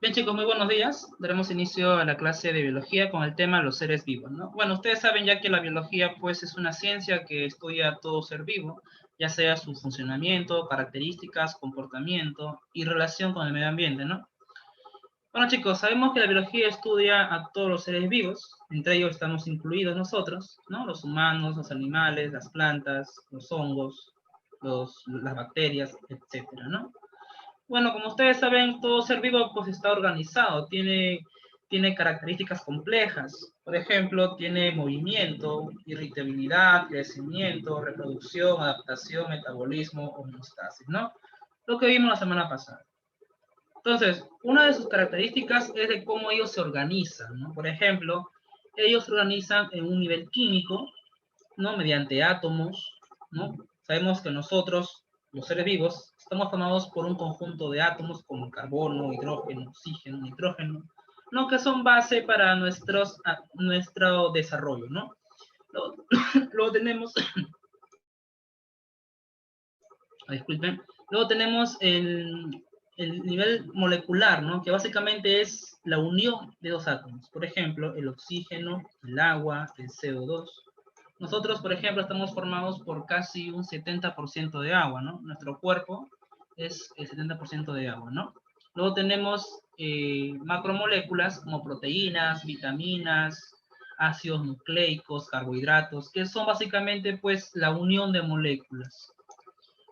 Bien chicos, muy buenos días. Daremos inicio a la clase de biología con el tema los seres vivos, ¿no? Bueno, ustedes saben ya que la biología pues es una ciencia que estudia todo ser vivo, ya sea su funcionamiento, características, comportamiento y relación con el medio ambiente, ¿no? Bueno chicos, sabemos que la biología estudia a todos los seres vivos, entre ellos estamos incluidos nosotros, ¿no? Los humanos, los animales, las plantas, los hongos, las bacterias, etcétera, ¿no? Bueno, como ustedes saben, todo ser vivo pues está organizado, tiene características complejas. Por ejemplo, tiene movimiento, irritabilidad, crecimiento, reproducción, adaptación, metabolismo, homeostasis, ¿no? Lo que vimos la semana pasada. Entonces, una de sus características es de cómo ellos se organizan, ¿no? Por ejemplo, ellos se organizan en un nivel químico, ¿no? Mediante átomos, ¿no? Sabemos que nosotros, los seres vivos, estamos formados por un conjunto de átomos como carbono, hidrógeno, oxígeno, nitrógeno, ¿no? Que son base para nuestro desarrollo, ¿no? Luego, luego tenemos, disculpen, luego tenemos el nivel molecular, ¿no? Que básicamente es la unión de dos átomos. Por ejemplo, el oxígeno, el agua, el CO2. Nosotros, por ejemplo, estamos formados por casi un 70% de agua, ¿no? Nuestro cuerpo es el 70% de agua, ¿no? Luego tenemos macromoléculas como proteínas, vitaminas, ácidos nucleicos, carbohidratos, que son básicamente pues la unión de moléculas.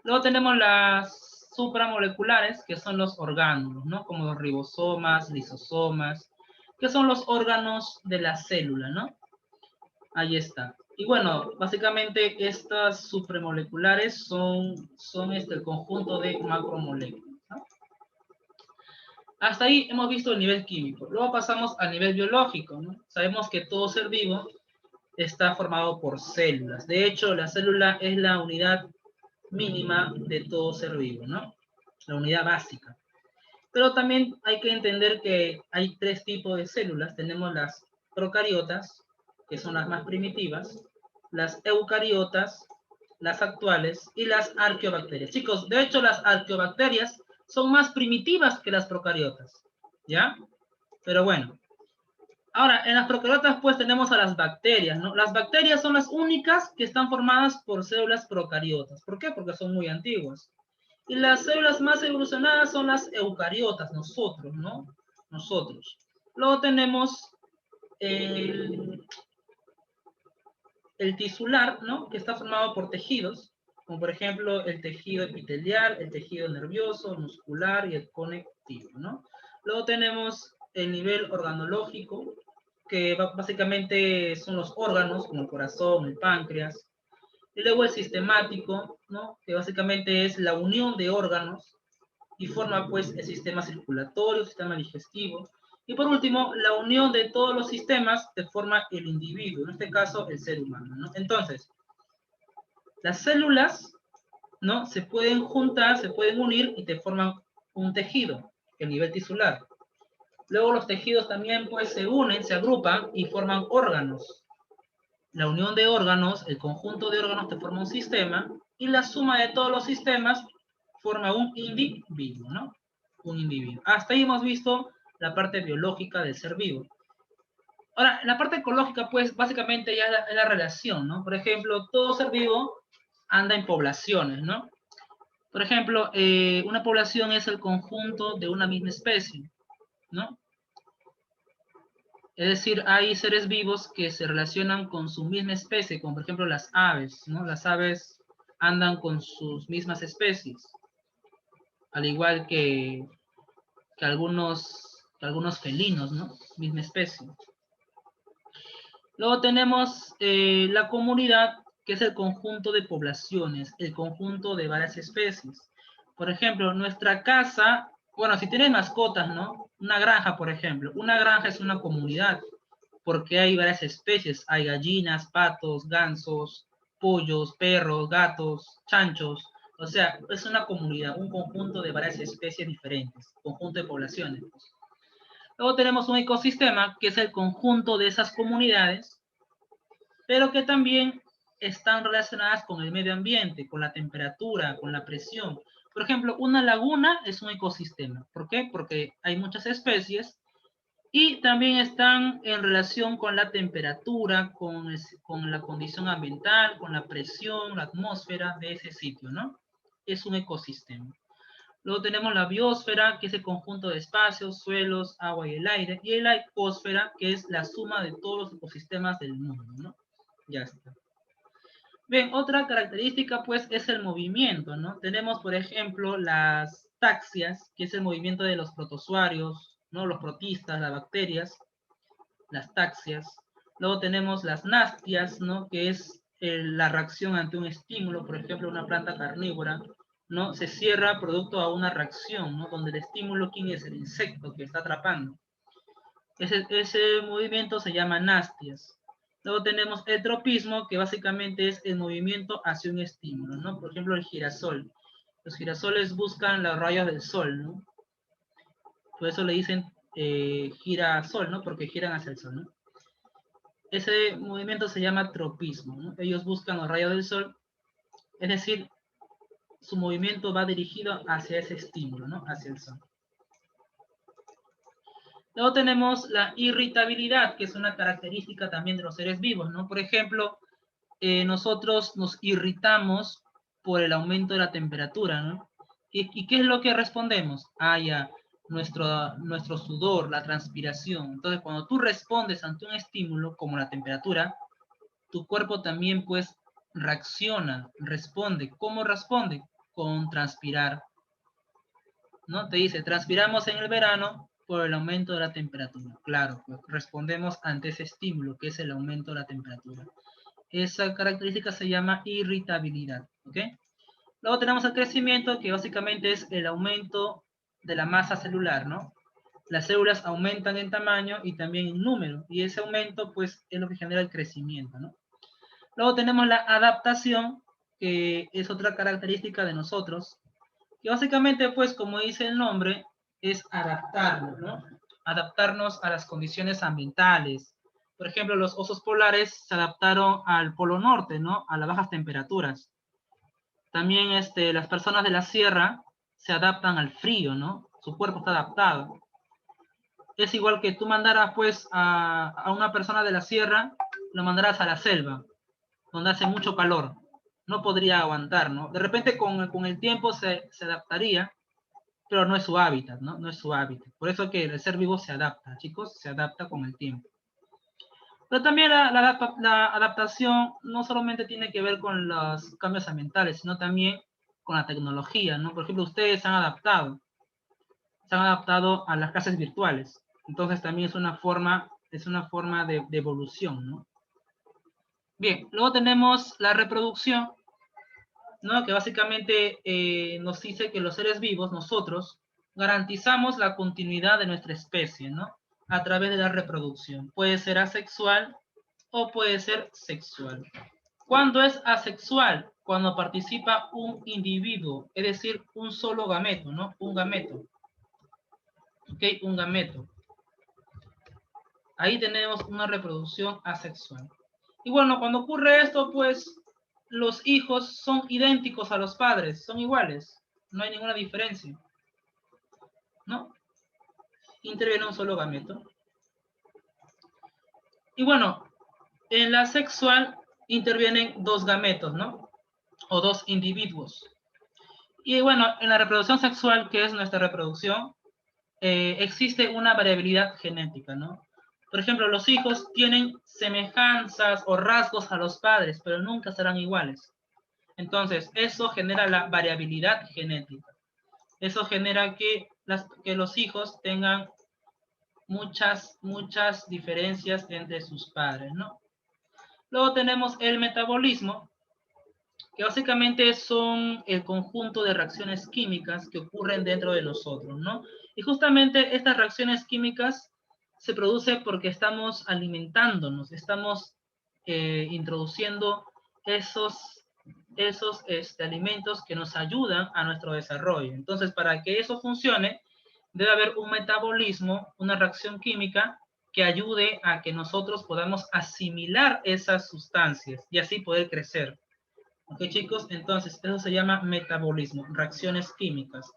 Luego tenemos las supramoleculares, que son los orgánulos, ¿no? Como los ribosomas, lisosomas, que son los órganos de la célula, ¿no? Ahí está. Y bueno, básicamente estas supramoleculares son el conjunto de macromoléculas, ¿no? Hasta ahí hemos visto el nivel químico. Luego pasamos al nivel biológico, ¿no? Sabemos que todo ser vivo está formado por células. De hecho, la célula es la unidad mínima de todo ser vivo, ¿no? La unidad básica. Pero también hay que entender que hay tres tipos de células. Tenemos las procariotas, que son las más primitivas, las eucariotas, las actuales, y las arqueobacterias. Chicos, de hecho las arqueobacterias son más primitivas que las procariotas, ¿ya? Pero bueno. Ahora, en las procariotas pues tenemos a las bacterias, ¿no? Las bacterias son las únicas que están formadas por células procariotas. ¿Por qué? Porque son muy antiguas. Y las células más evolucionadas son las eucariotas, nosotros, ¿no? Nosotros. Luego tenemos el, el tisular, ¿no? Que está formado por tejidos, como por ejemplo el tejido epitelial, el tejido nervioso, muscular y el conectivo, ¿no? Luego tenemos el nivel organológico, que básicamente son los órganos, como el corazón, el páncreas. Y luego el sistemático, ¿no? Que básicamente es la unión de órganos y forma pues el sistema circulatorio, el sistema digestivo. Y por último, la unión de todos los sistemas que forma el individuo, en este caso el ser humano, ¿no? Entonces, las células, ¿no? Se pueden juntar, se pueden unir y te forman un tejido, el nivel tisular. Luego los tejidos también pues se unen, se agrupan y forman órganos. La unión de órganos, el conjunto de órganos te forma un sistema y la suma de todos los sistemas forma un individuo, ¿no? Un individuo. Hasta ahí hemos visto la parte biológica del ser vivo. Ahora, la parte ecológica, pues, básicamente ya es la relación, ¿no? Por ejemplo, todo ser vivo anda en poblaciones, ¿no? Por ejemplo, una población es el conjunto de una misma especie, ¿no? Es decir, hay seres vivos que se relacionan con su misma especie, como por ejemplo las aves, ¿no? Las aves andan con sus mismas especies, al igual que algunos felinos, ¿no? Misma especie. Luego tenemos la comunidad, que es el conjunto de poblaciones, el conjunto de varias especies. Por ejemplo, nuestra casa, bueno, si tienes mascotas, ¿no? Una granja, por ejemplo. Una granja es una comunidad, porque hay varias especies. Hay gallinas, patos, gansos, pollos, perros, gatos, chanchos. O sea, es una comunidad, un conjunto de varias especies diferentes, conjunto de poblaciones. Luego tenemos un ecosistema, que es el conjunto de esas comunidades, pero que también están relacionadas con el medio ambiente, con la temperatura, con la presión. Por ejemplo, una laguna es un ecosistema. ¿Por qué? Porque hay muchas especies y también están en relación con la temperatura, con la condición ambiental, con la presión, la atmósfera de ese sitio, ¿no? Es un ecosistema. Luego tenemos la biosfera, que es el conjunto de espacios, suelos, agua y el aire. Y la ecosfera, que es la suma de todos los ecosistemas del mundo, ¿no? Ya está. Bien, otra característica, pues, es el movimiento, ¿no? Tenemos, por ejemplo, las taxias, que es el movimiento de los protozoarios, ¿no? Los protistas, las bacterias, las taxias. Luego tenemos las nastias, ¿no? Que es la reacción ante un estímulo, por ejemplo, una planta carnívora, ¿no? Se cierra producto a una reacción, ¿no? Donde el estímulo, ¿quién es? El insecto que está atrapando. Ese movimiento se llama nastias. Luego tenemos el tropismo, que básicamente es el movimiento hacia un estímulo, ¿no? Por ejemplo, el girasol. Los girasoles buscan los rayos del sol, ¿no? Por eso le dicen girasol, ¿no? Porque giran hacia el sol, ¿no? Ese movimiento se llama tropismo, ¿no? Ellos buscan los rayos del sol, es decir, su movimiento va dirigido hacia ese estímulo, ¿no? Hacia el sol. Luego tenemos la irritabilidad, que es una característica también de los seres vivos, ¿no? Por ejemplo, nosotros nos irritamos por el aumento de la temperatura, ¿no? ¿Y qué es lo que respondemos? Ah, ya, nuestro sudor, la transpiración. Entonces, cuando tú respondes ante un estímulo, como la temperatura, tu cuerpo también, pues, reacciona, responde. ¿Cómo responde? Con transpirar, ¿no? Te dice, transpiramos en el verano por el aumento de la temperatura. Claro, pues respondemos ante ese estímulo, que es el aumento de la temperatura. Esa característica se llama irritabilidad, ¿ok? Luego tenemos el crecimiento, que básicamente es el aumento de la masa celular, ¿no? Las células aumentan en tamaño y también en número, y ese aumento, pues, es lo que genera el crecimiento, ¿no? Luego tenemos la adaptación, que es otra característica de nosotros, que básicamente, pues, como dice el nombre, es adaptarnos, ¿no? Adaptarnos a las condiciones ambientales. Por ejemplo, los osos polares se adaptaron al polo norte, ¿no? A las bajas temperaturas. También las personas de la sierra se adaptan al frío, ¿no? Su cuerpo está adaptado. Es igual que tú mandaras, pues, a una persona de la sierra, lo mandarás a la selva, donde hace mucho calor. No podría aguantar, ¿no? De repente con el tiempo se adaptaría, pero no es su hábitat, ¿no? No es su hábitat. Por eso que el ser vivo se adapta, chicos, se adapta con el tiempo. Pero también la adaptación no solamente tiene que ver con los cambios ambientales, sino también con la tecnología, ¿no? Por ejemplo, ustedes se han adaptado a las clases virtuales. Entonces también es una forma de evolución, ¿no? Bien, luego tenemos la reproducción, ¿no? Que básicamente nos dice que los seres vivos, nosotros, garantizamos la continuidad de nuestra especie, ¿no? A través de la reproducción. Puede ser asexual o puede ser sexual. ¿Cuándo es asexual? Cuando participa un individuo, es decir, un solo gameto, ¿no? Un gameto. ¿Ok? Un gameto. Ahí tenemos una reproducción asexual. Y bueno, cuando ocurre esto, pues los hijos son idénticos a los padres, son iguales, no hay ninguna diferencia, ¿no? Interviene un solo gameto. Y bueno, en la sexual intervienen dos gametos, ¿no? O dos individuos. Y bueno, en la reproducción sexual, que es nuestra reproducción, existe una variabilidad genética, ¿no? Por ejemplo, los hijos tienen semejanzas o rasgos a los padres, pero nunca serán iguales. Entonces, eso genera la variabilidad genética. Eso genera que los hijos tengan muchas diferencias entre sus padres, ¿no? Luego tenemos el metabolismo, que básicamente son el conjunto de reacciones químicas que ocurren dentro de nosotros, ¿no? Y justamente estas reacciones químicas se producen porque estamos alimentándonos, estamos introduciendo esos alimentos que nos ayudan a nuestro desarrollo. Entonces, para que eso funcione, debe haber un metabolismo, una reacción química que ayude a que nosotros podamos asimilar esas sustancias y así poder crecer. Ok, chicos, entonces eso se llama metabolismo, reacciones químicas.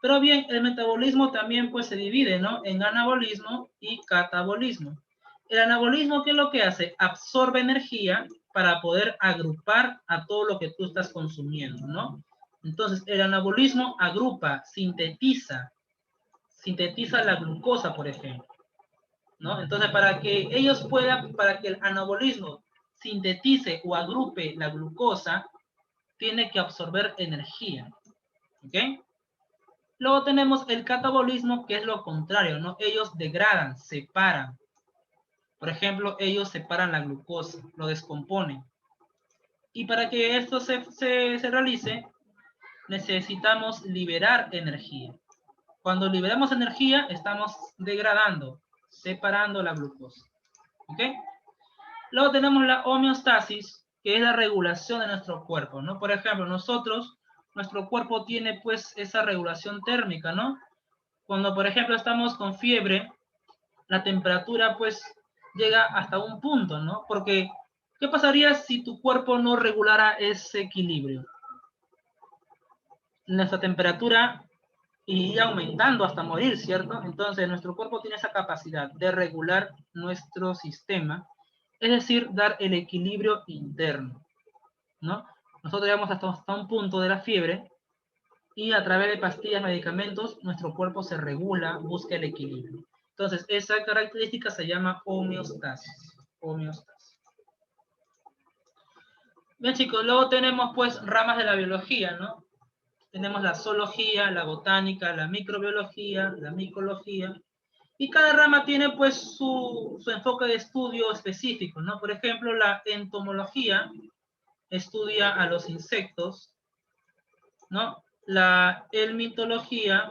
Pero bien, el metabolismo también pues se divide, ¿no? En anabolismo y catabolismo. El anabolismo, ¿qué es lo que hace? Absorbe energía para poder agrupar a todo lo que tú estás consumiendo, ¿no? Entonces, el anabolismo agrupa, sintetiza la glucosa, por ejemplo, ¿no? Entonces, para que ellos puedan, para que el anabolismo sintetice o agrupe la glucosa, tiene que absorber energía, ¿ok? Luego tenemos el catabolismo, que es lo contrario, ¿no? Ellos degradan, separan. Por ejemplo, ellos separan la glucosa, lo descomponen. Y para que esto se realice, necesitamos liberar energía. Cuando liberamos energía, estamos degradando, separando la glucosa, ¿ok? Luego tenemos la homeostasis, que es la regulación de nuestro cuerpo, ¿no? Por ejemplo, nuestro cuerpo tiene pues esa regulación térmica, ¿no? Cuando, por ejemplo, estamos con fiebre, la temperatura pues llega hasta un punto, ¿no? Porque, ¿qué pasaría si tu cuerpo no regulara ese equilibrio? Nuestra temperatura iría aumentando hasta morir, ¿cierto? Entonces, nuestro cuerpo tiene esa capacidad de regular nuestro sistema, es decir, dar el equilibrio interno, ¿no? Nosotros llegamos hasta un punto de la fiebre y a través de pastillas, medicamentos, nuestro cuerpo se regula, busca el equilibrio. Entonces, esa característica se llama homeostasis. Homeostasis. Bien, chicos, luego tenemos pues ramas de la biología, ¿no? Tenemos la zoología, la botánica, la microbiología, la micología, y cada rama tiene pues su enfoque de estudio específico, ¿no? Por ejemplo, la entomología estudia a los insectos, ¿no? La helmintología,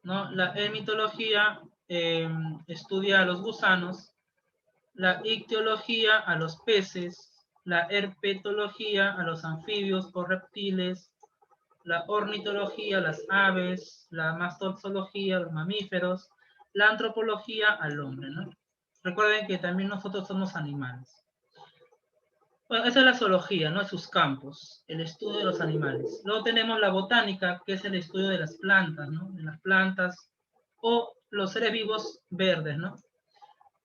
¿no? La helmintología estudia a los gusanos, la ictiología a los peces, la herpetología a los anfibios o reptiles, la ornitología a las aves, la mastozoología a los mamíferos, la antropología al hombre, ¿no? Recuerden que también nosotros somos animales. Bueno, esa es la zoología, ¿no? Sus campos, el estudio de los animales. Luego tenemos la botánica, que es el estudio de las plantas, ¿no? De las plantas o los seres vivos verdes, ¿no?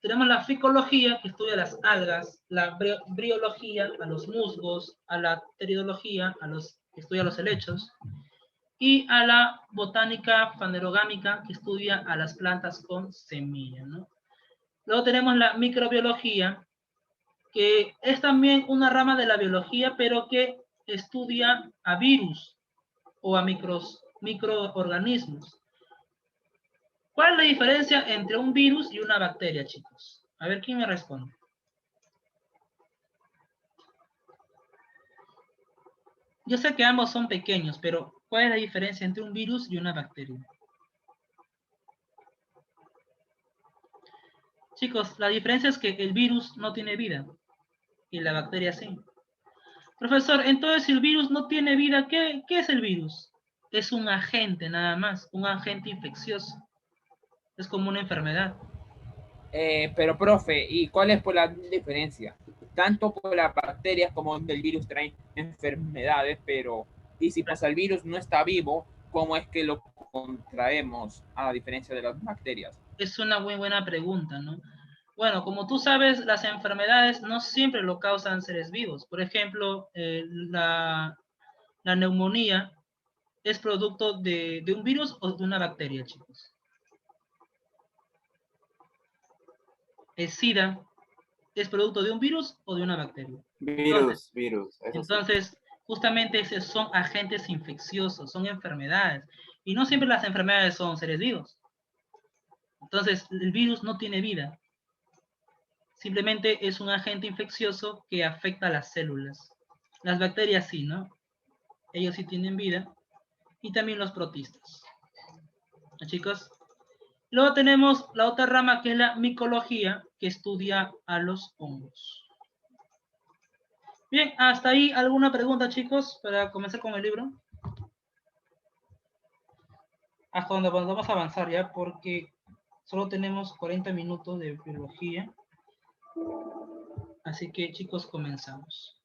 Tenemos la ficología, que estudia las algas, la briología, a los musgos, a la pteridología, que estudia los helechos, y a la botánica fanerogámica, que estudia a las plantas con semilla, ¿no? Luego tenemos la microbiología, que es también una rama de la biología, pero que estudia a virus o a microorganismos. ¿Cuál es la diferencia entre un virus y una bacteria, chicos? A ver, ¿quién me responde? Yo sé que ambos son pequeños, pero ¿cuál es la diferencia entre un virus y una bacteria? Chicos, la diferencia es que el virus no tiene vida y la bacteria sí. Profesor, entonces si el virus no tiene vida, ¿qué es el virus? Es un agente nada más, un agente infeccioso. Es como una enfermedad. Pero, profe, ¿y cuál es por la diferencia? Tanto por las bacterias como el virus traen enfermedades, pero y si pues el virus no está vivo, ¿cómo es que lo contraemos a diferencia de las bacterias? Es una muy buena pregunta, ¿no? Bueno, como tú sabes, las enfermedades no siempre lo causan seres vivos. Por ejemplo, la neumonía es producto de un virus o de una bacteria, chicos. El SIDA es producto de un virus o de una bacteria. Entonces, Virus, eso sí. entonces justamente esos son agentes infecciosos, son enfermedades. Y no siempre las enfermedades son seres vivos. Entonces, el virus no tiene vida. Simplemente es un agente infeccioso que afecta a las células. Las bacterias sí, ¿no? Ellos sí tienen vida. Y también los protistas. ¿No, chicos? Luego tenemos la otra rama que es la micología, que estudia a los hongos. Bien, hasta ahí alguna pregunta, chicos, para comenzar con el libro. Hasta donde vamos a avanzar ya, porque solo tenemos 40 minutos de biología. Así que, chicos, comenzamos.